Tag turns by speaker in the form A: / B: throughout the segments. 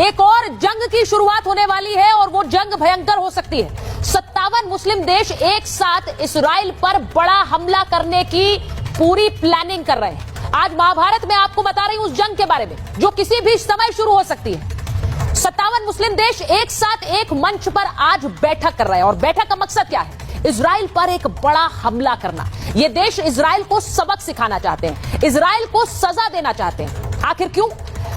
A: एक और जंग की शुरुआत होने वाली है और वो जंग भयंकर हो सकती है। 57 मुस्लिम देश एक साथ इजराइल पर बड़ा हमला करने की पूरी प्लानिंग कर रहे हैं। आज महाभारत में आपको बता रही हूं उस जंग के बारे में जो किसी भी समय शुरू हो सकती है। 57 मुस्लिम देश एक साथ एक मंच पर आज बैठक कर रहे हैं और बैठक का मकसद क्या है? इजराइल पर एक बड़ा हमला करना। ये देश इजराइल को सबक सिखाना चाहते हैं, इजराइल को सजा देना चाहते हैं। आखिर क्यों?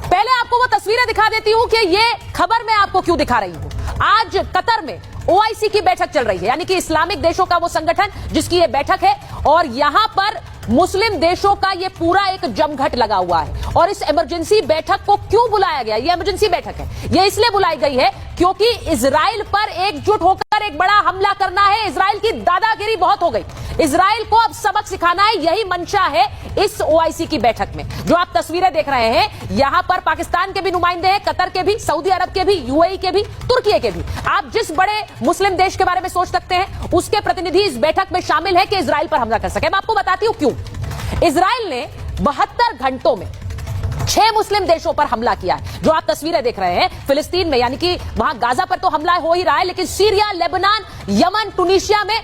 A: पहले आपको वो तस्वीरें दिखा देती हूं कि ये खबर मैं आपको क्यों दिखा रही हूं। आज कतर में OIC की बैठक चल रही है, यानी कि इस्लामिक देशों का वो संगठन जिसकी ये बैठक है, और यहां पर मुस्लिम देशों का ये पूरा एक जमघट लगा हुआ है। और इस इमरजेंसी बैठक को क्यों बुलाया गया? ये इमरजेंसी बैठक है, ये इसलिए बुलाई गई है क्योंकि इजराइल पर एकजुट होकर एक बड़ा हमला करना है। इजराइल की दादागिरी बहुत हो गई, इजराइल को अब सबक सिखाना है, यही मंशा है इस OIC की बैठक में। जो आप तस्वीरें देख रहे हैं, यहां पर पाकिस्तान के भी नुमाइंदे हैं, कतर के भी, सऊदी अरब के भी, UAE के भी, तुर्की के भी। आप जिस बड़े मुस्लिम देश के बारे में सोच सकते हैं उसके प्रतिनिधि इस बैठक में शामिल है कि इजराइल पर हमला कर सके। मैं आपको बताती हूं क्यों। इजराइल ने 72 घंटों में 6 मुस्लिम देशों पर हमला किया है। जो आप तस्वीरें देख रहे हैं फिलिस्तीन में, यानी कि वहां गाजा पर तो हमला हो ही रहा है, लेकिन सीरिया, लेबनान, यमन, टूनिशिया में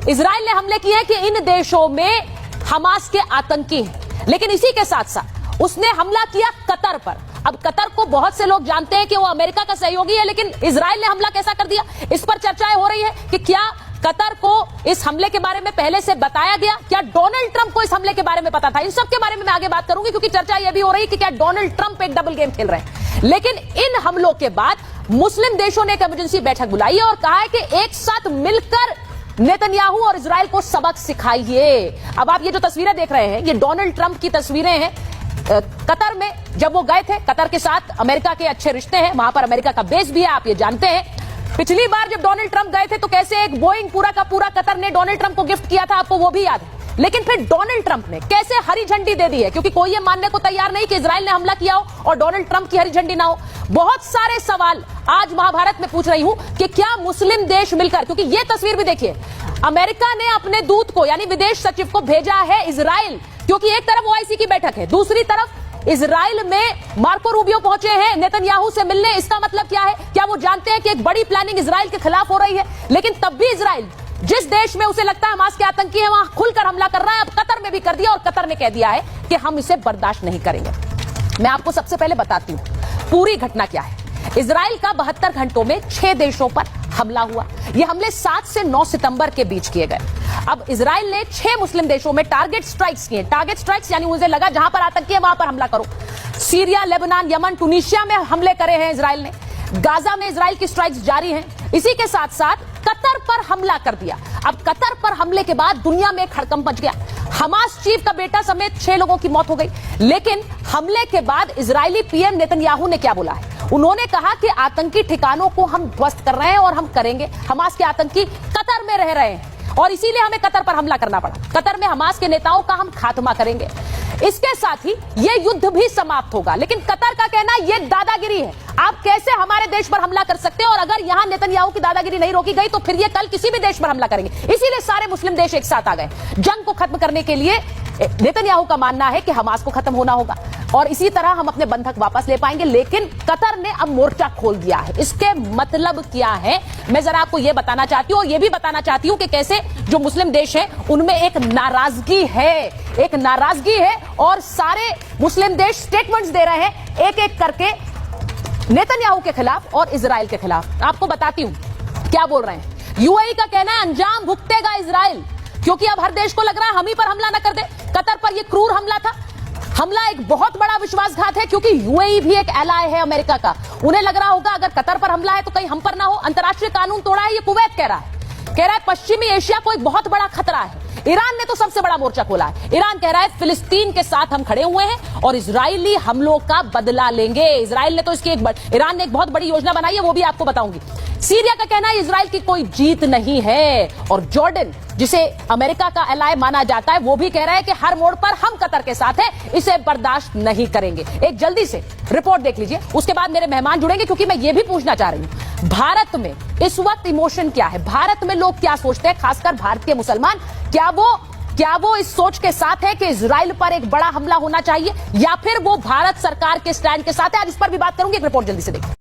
A: इजराइल ने हमले किए हैं कि इन देशों में हमास के आतंकी हैं। लेकिन इसी के साथ साथ उसने हमला किया कतर पर। अब कतर को बहुत से लोग जानते हैं कि वो अमेरिका का सहयोगी है, लेकिन इजराइल ने हमला कैसा कर दिया, इस पर चर्चाएं हो रही है कि क्या कतर को इस हमले के बारे में पहले से बताया गया? क्या डोनाल्ड ट्रंप को इस हमले के बारे में पता था? इन सब के बारे में मैं आगे बात करूंगी, क्योंकि चर्चा यह भी हो रही है कि क्या डोनाल्ड ट्रंप एक डबल गेम खेल रहे हैं। लेकिन इन हमलों के बाद मुस्लिम देशों ने एक इमरजेंसी बैठक बुलाई है और कहा है कि एक साथ मिलकर नेतन्याहू और इजराइल को सबक सिखाइए। अब आप ये जो तस्वीरें देख रहे हैं, ये डोनाल्ड ट्रंप की तस्वीरें हैं कतर में जब वो गए थे। कतर के साथ अमेरिका के अच्छे रिश्ते हैं, वहां पर अमेरिका का बेस भी है, आप ये जानते हैं। पिछली बार जब डोनाल्ड ट्रंप गए थे तो कैसे एक बोइंग पूरा का पूरा कतर ने डोनाल्ड ट्रंप को गिफ्ट किया था, आपको वो भी याद है। लेकिन फिर डोनाल्ड ट्रंप ने कैसे हरी झंडी दे दी है, क्योंकि कोई ये मानने को तैयार नहीं कि इजराइल ने हमला किया हो और डोनाल्ड ट्रंप की हरी झंडी ना हो। बहुत सारे सवाल आज महाभारत में पूछ रही हूं कि क्या मुस्लिम देश मिलकर, क्योंकि ये तस्वीर भी देखिए, अमेरिका ने अपने दूत को यानी विदेश सचिव को भेजा है इजराइल, क्योंकि एक तरफ OIC की बैठक है, दूसरी तरफ इजराइल में मार्को रूबियो पहुंचे हैं नेतन्याहू से मिलने। इसका मतलब क्या है? क्या वो जानते हैं कि एक बड़ी प्लानिंग इजराइल के खिलाफ हो रही है? लेकिन तब भी इजराइल जिस देश में उसे लगता है हमास के आतंकी है, वहां खुलकर हमला कर रहा है। अब कतर में भी कर दिया और कतर ने कह दिया है कि हम इसे बर्दाश्त नहीं करेंगे। मैं आपको सबसे पहले बताती हूं पूरी घटना क्या है। इजराइल का 72 घंटों में 6 देशों पर हमला हुआ। ये हमले 7 से 9 सितंबर के बीच किए गए। अब इजराइल ने 6 मुस्लिम देशों में टारगेट स्ट्राइक्स किए। टारगेट स्ट्राइक्स यानी मुझे लगा जहां पर आतंकी है वहां पर हमला करो। सीरिया, लेबनान, यमन, टूनिशिया में हमले करे हैं इजराइल ने। गाजा में इजराइल की स्ट्राइक्स जारी हैं। इसी के साथ साथ कतर पर हमला कर दिया। अब कतर पर हमले के बाद दुनिया में हड़कंप मच गया। हमास चीफ का बेटा समेत 6 लोगों की मौत हो गई। लेकिन हमले के बाद इजरायली PM नेतन्याहू ने क्या बोला है? उन्होंने कहा कि आतंकी ठिकानों को हम ध्वस्त कर रहे हैं और हम करेंगे। हमास के आतंकी कतर में रह रहे हैं और इसीलिए हमें कतर पर हमला करना पड़ा। कतर में हमास के नेताओं का हम खात्मा करेंगे। इसके साथ ही यह युद्ध भी समाप्त होगा। लेकिन कतर का कहना यह दादागिरी है। आप कैसे हमारे देश पर हमला कर सकते हैं? और अगर यहां नेतन्याहू की दादागिरी नहीं रोकी गई तो फिर ये कल किसी भी देश पर हमला करेंगे। इसीलिए सारे मुस्लिम देश एक साथ आ गए। जंग को खत्म करने के लिए नेतन्याहू का मानना है कि हमास को खत्म होना होगा और इसी तरह हम अपने बंधक वापस ले पाएंगे। लेकिन कतर ने अब मोर्चा खोल दिया है। इसके मतलब क्या है, मैं जरा आपको यह बताना चाहती हूं और यह भी बताना चाहती हूं कि कैसे जो मुस्लिम देश हैं उनमें एक नाराजगी है और सारे मुस्लिम देश स्टेटमेंट्स दे रहे हैं एक एक करके नेतन्याहू के खिलाफ और इजराइल के खिलाफ। आपको बताती हूं क्या बोल रहे हैं। UAE का कहना है अंजाम भुगतेगा इजराइल, क्योंकि अब हर देश को लग रहा है हम ही पर हमला न कर दे। कतर पर यह क्रूर हमला था। हमला एक बहुत बड़ा विश्वासघात है, क्योंकि UAE भी एक एलाय है अमेरिका का। उन्हें लग रहा होगा अगर कतर पर हमला है तो कहीं हम पर ना हो। अंतर्राष्ट्रीय कानून तोड़ा है, ये कुवैत कह रहा है पश्चिमी एशिया को एक बहुत बड़ा खतरा है। ईरान ने तो सबसे बड़ा मोर्चा खोला है। ईरान कह रहा है फिलिस्तीन के साथ हम खड़े हुए हैं और इजरायली हमलों का बदला लेंगे। इजराइल ने तो इसकी ईरान ने एक बहुत बड़ी योजना बनाई है, वो भी आपको बताऊंगी। सीरिया का कहना है इजराइल की कोई जीत नहीं है और जॉर्डन, जिसे अमेरिका का एलाय माना जाता है, वो भी कह रहा है कि हर मोड़ पर हम कतर के साथ हैं, इसे बर्दाश्त नहीं करेंगे। एक जल्दी से रिपोर्ट देख लीजिए, उसके बाद मेरे मेहमान जुड़ेंगे, क्योंकि मैं ये भी पूछना चाह रही हूं भारत में इस वक्त इमोशन क्या है, भारत में लोग क्या सोचते हैं, खासकर भारतीय मुसलमान। क्या वो इस सोच के साथ है कि इजराइल पर एक बड़ा हमला होना चाहिए, या फिर वो भारत सरकार के स्टैंड के साथ है? आज इस पर भी बात करूंगी। एक रिपोर्ट जल्दी से देखिए।